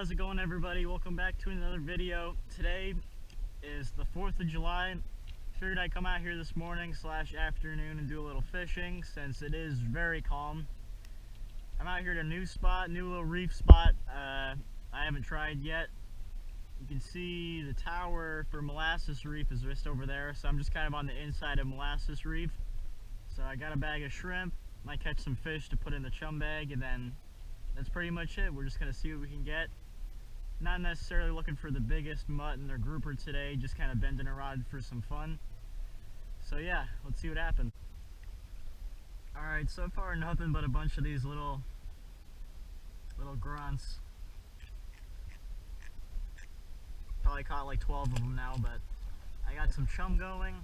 how's it going, everybody? Welcome back to another video. Today is the 4th of July. Figured I'd come out here this morning / afternoon and do a little fishing since it is very calm. I'm out here at a new spot, new little reef spot I haven't tried yet. You can see the tower for Molasses Reef is just over there, so I'm just kind of on the inside of Molasses Reef. So I got a bag of shrimp, might catch some fish to put in the chum bag, and then that's pretty much it. We're just going to see what we can get. Not necessarily looking for the biggest mutton or grouper today, just kind of bending a rod for some fun. So yeah, let's see what happens. Alright, so far nothing but a bunch of these little grunts. Probably caught like 12 of them now, but I got some chum going.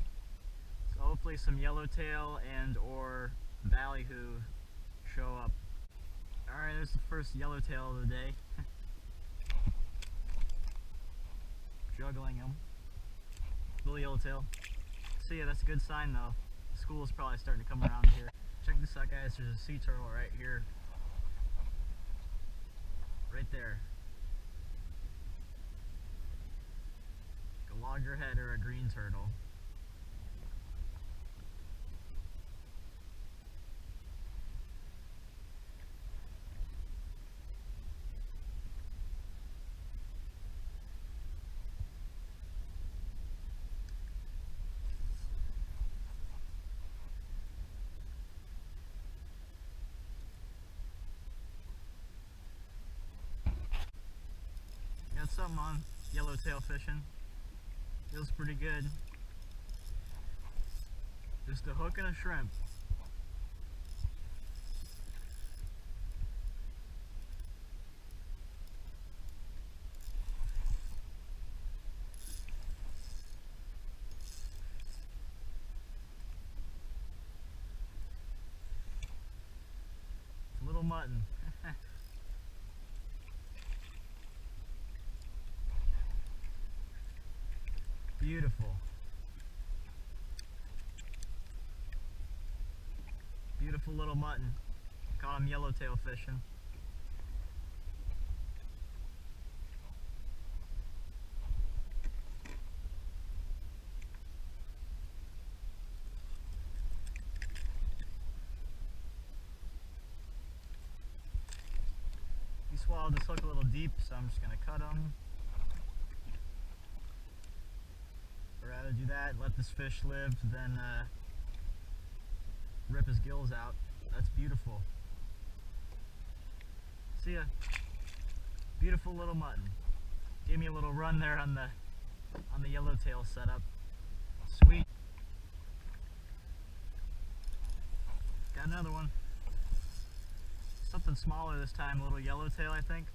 So hopefully some yellowtail and or ballyhoo show up. Alright, there's the first yellowtail of the day. Juggling him. Little yellowtail. So yeah, that's a good sign though. School is probably starting to come around here. Check this out, guys. There's a sea turtle right here. Right there. A loggerhead or a green turtle. Got something on yellowtail fishing. Feels pretty good. Just a hook and a shrimp. Little mutton. Beautiful. Beautiful little mutton. Caught him yellowtail fishing. He swallowed this hook a little deep, so I'm just going to cut him. I'd rather do that, let this fish live, than rip his gills out. That's beautiful. See ya. Beautiful little mutton. Gave me a little run there on the yellowtail setup. Sweet. Got another one. Something smaller this time, a little yellowtail, I think.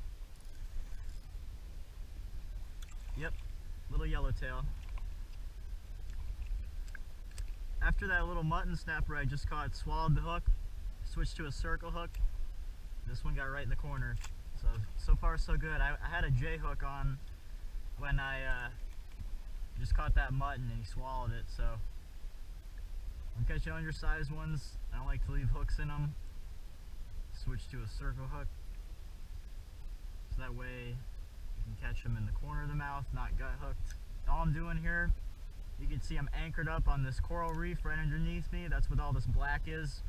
Yep, little yellowtail. After that little mutton snapper I just caught swallowed the hook, switched to a circle hook. This one got right in the corner. So far so good. I had a J hook on when I just caught that mutton and he swallowed it. So I'm catching undersized ones. I don't like to leave hooks in them. Switch to a circle hook. So that way you can catch them in the corner of the mouth, not gut hooked. All I'm doing here, you can see I'm anchored up on this coral reef right underneath me. That's what all this black is.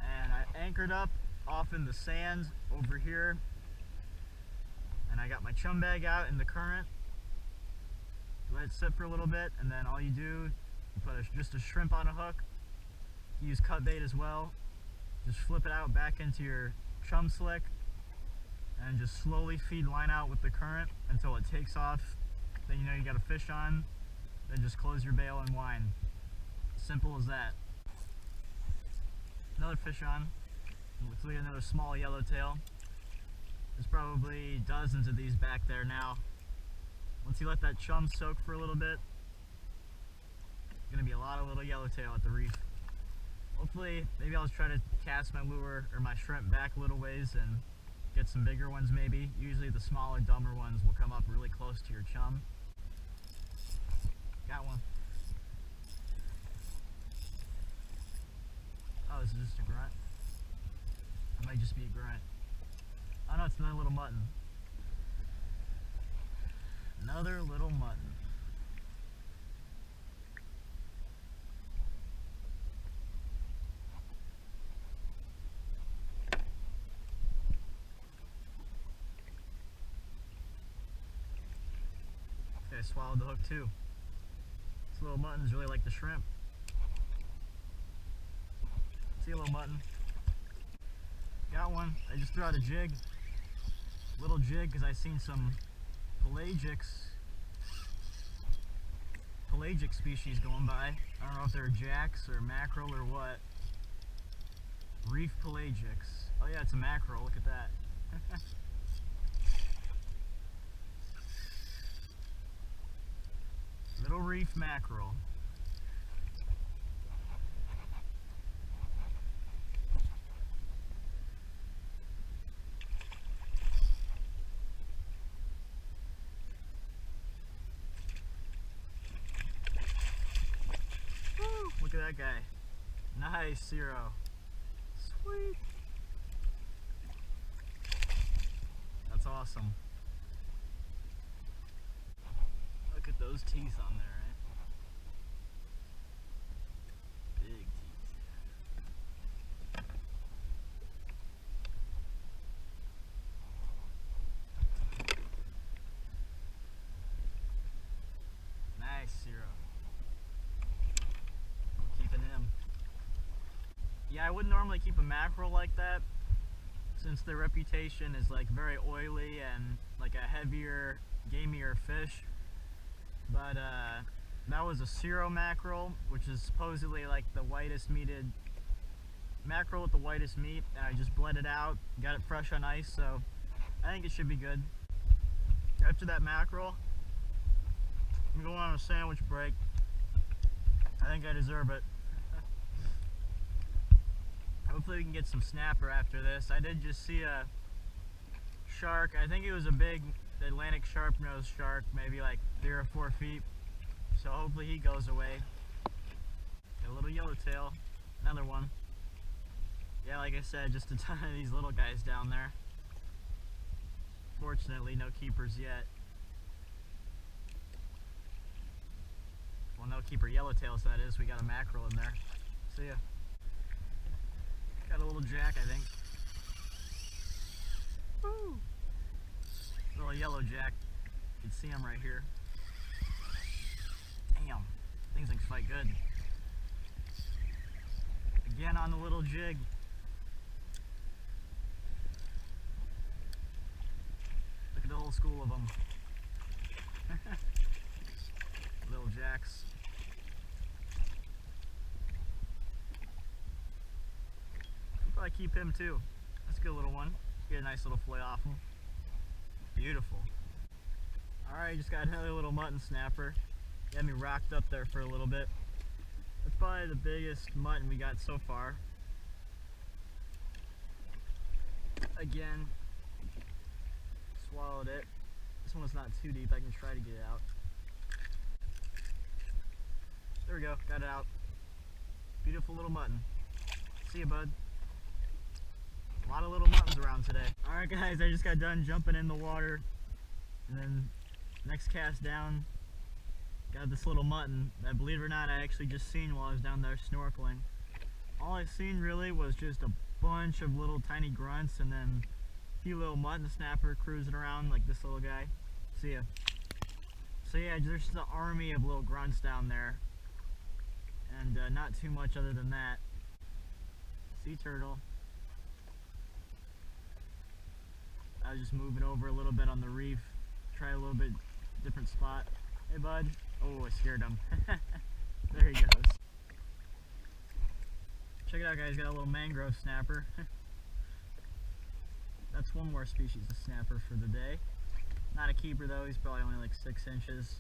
And I anchored up off in the sand over here. And I got my chum bag out in the current. Let it sit for a little bit, and then all you do, you put just a shrimp on a hook. You use cut bait as well. Just flip it out back into your chum slick and just slowly feed line out with the current until it takes off. Then you know you got a fish on. Then just close your bail and wind. Simple as that. Another fish on. Let's leave another small yellowtail. There's probably dozens of these back there now. Once you let that chum soak for a little bit, there's gonna be a lot of little yellowtail at the reef. Hopefully, maybe I'll try to cast my lure or my shrimp back a little ways and get some bigger ones maybe. Usually the smaller, dumber ones will come up really close to your chum. Got one. Oh, this is just a grunt. It might just be a grunt. Oh no, it's another little mutton. Another little mutton. Okay, I swallowed the hook too. This little muttons really like the shrimp. See a little mutton. Got one. I just threw out a jig. Little jig because I seen some pelagic species going by. I don't know if they're jacks or mackerel or what. Reef pelagics. Oh yeah, it's a mackerel. Look at that. Little reef mackerel. Woo, look at that guy. Nice, Cero. Sweet. That's awesome. Look at those teeth on there, right? Big teeth. Nice, Cero. I'm keeping him. Yeah, I wouldn't normally keep a mackerel like that, since their reputation is like very oily and like a heavier, gamier fish. But that was a Cero mackerel, which is supposedly like the whitest meated mackerel with the whitest meat. And I just bled it out, got it fresh on ice, so I think it should be good. After that mackerel, I'm going on a sandwich break. I think I deserve it. Hopefully we can get some snapper after this. I did just see a shark. I think it was a big Atlantic sharp-nosed shark, maybe like 3 or 4 feet. So hopefully he goes away. Got a little yellowtail, another one. Yeah, like I said, just a ton of these little guys down there. Fortunately, no keepers yet. Well, no keeper yellowtails, that is. We got a mackerel in there. See ya. Got a little jack, I think. Woo! Little yellow jack. You can see him right here. Damn, things like fight good. Again on the little jig. Look at the whole school of them. Little jacks. I'll probably keep him too. That's a good little one. Get a nice little fillet off him. Beautiful. Alright, just got another little mutton snapper. Got me rocked up there for a little bit. That's probably the biggest mutton we got so far. Again, swallowed it. This one's not too deep. I can try to get it out. There we go. Got it out. Beautiful little mutton. See ya, bud. A lot of little muttons around today. Alright guys, I just got done jumping in the water. And then next cast down, got this little mutton that, believe it or not, I actually just seen while I was down there snorkeling. All I seen really was just a bunch of little tiny grunts and then a few little mutton snapper cruising around like this little guy. See ya. So yeah, there's just an army of little grunts down there. And not too much other than that. Sea turtle. I was just moving over a little bit on the reef. Try a little bit different spot. Hey bud. Oh, I scared him. There he goes. Check it out guys, got a little mangrove snapper. That's one more species of snapper for the day. Not a keeper though, he's probably only like 6 inches.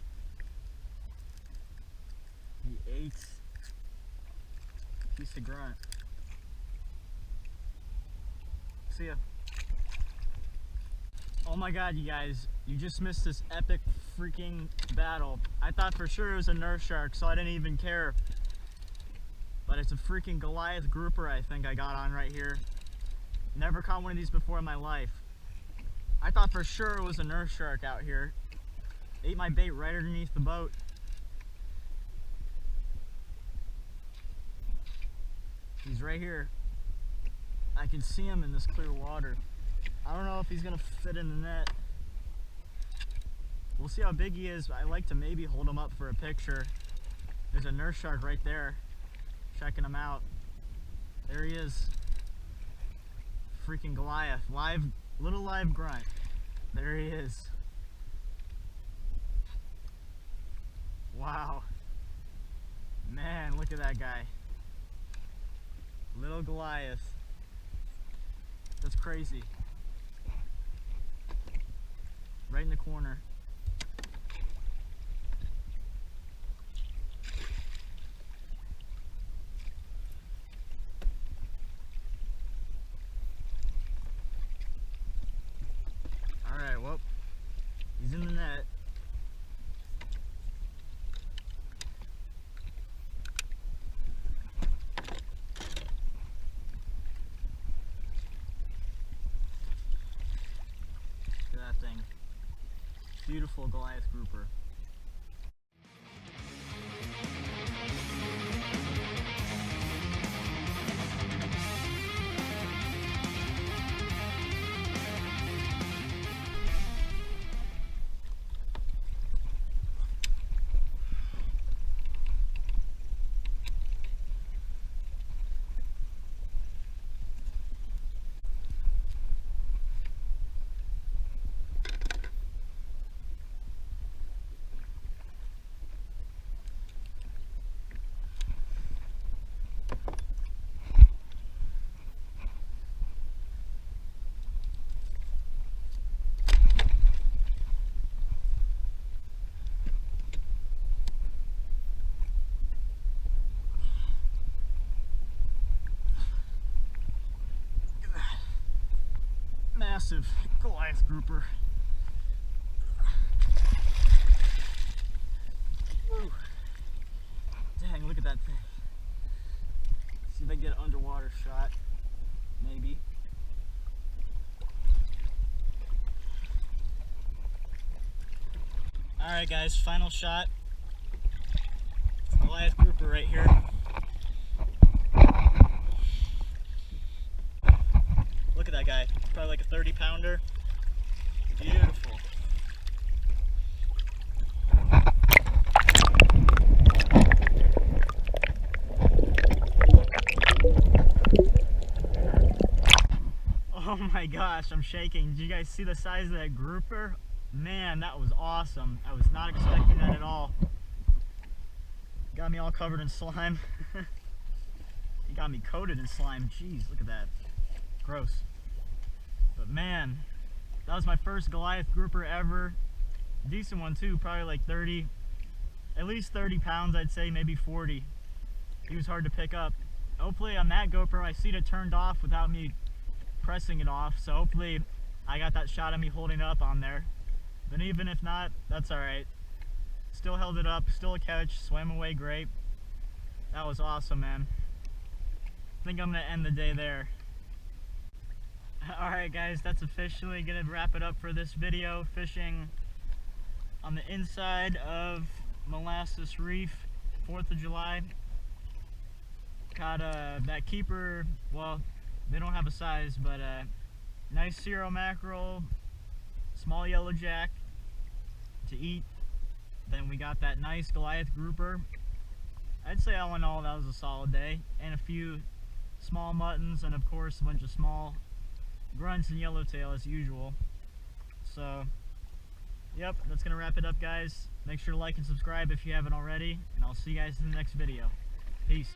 He ate a piece of grunt. See ya. Oh my god, you guys, you just missed this epic freaking battle. I thought for sure it was a nurse shark, so I didn't even care. But it's a freaking Goliath Grouper I think I got on right here. Never caught one of these before in my life. I thought for sure it was a nurse shark out here. ate my bait right underneath the boat. He's right here. I can see him in this clear water. I don't know if he's gonna fit in the net. We'll see how big he is. I like to maybe hold him up for a picture. There's a nurse shark right there, checking him out. There he is. Freaking Goliath, little live grunt. There he is. Wow. Man, look at that guy. Little Goliath. That's crazy. Right in the corner. Alright, well, he's in the net. Look at that thing. Beautiful Goliath Grouper. Massive Goliath Grouper. Woo. Dang, look at that thing. See if I can get an underwater shot. Maybe. Alright guys, final shot. Goliath Grouper right here. Look at that guy. Probably like a 30-pounder. Beautiful. Oh my gosh, I'm shaking. Did you guys see the size of that grouper? Man, that was awesome. I was not expecting that at all. Got me all covered in slime. He got me coated in slime. Jeez, look at that. Gross. But man, that was my first Goliath Grouper ever. Decent one too, probably like 30, at least 30 pounds I'd say, maybe 40. He was hard to pick up. Hopefully on that GoPro I see it turned off without me pressing it off, so hopefully I got that shot of me holding it up on there. But even if not, that's alright. Still held it up, still a catch, swam away great. That was awesome, man. I think I'm gonna end the day there. Alright guys, that's officially gonna wrap it up for this video. Fishing on the inside of Molasses Reef, 4th of July. Caught that keeper, well, they don't have a size, but nice Cero Mackerel, small yellow jack to eat. Then we got that nice Goliath Grouper. I'd say all in all that was a solid day, and a few small muttons, and of course a bunch of small grunts and yellowtail as usual. So yep, that's gonna wrap it up guys. Make sure to like and subscribe if you haven't already, and I'll see you guys in the next video. Peace.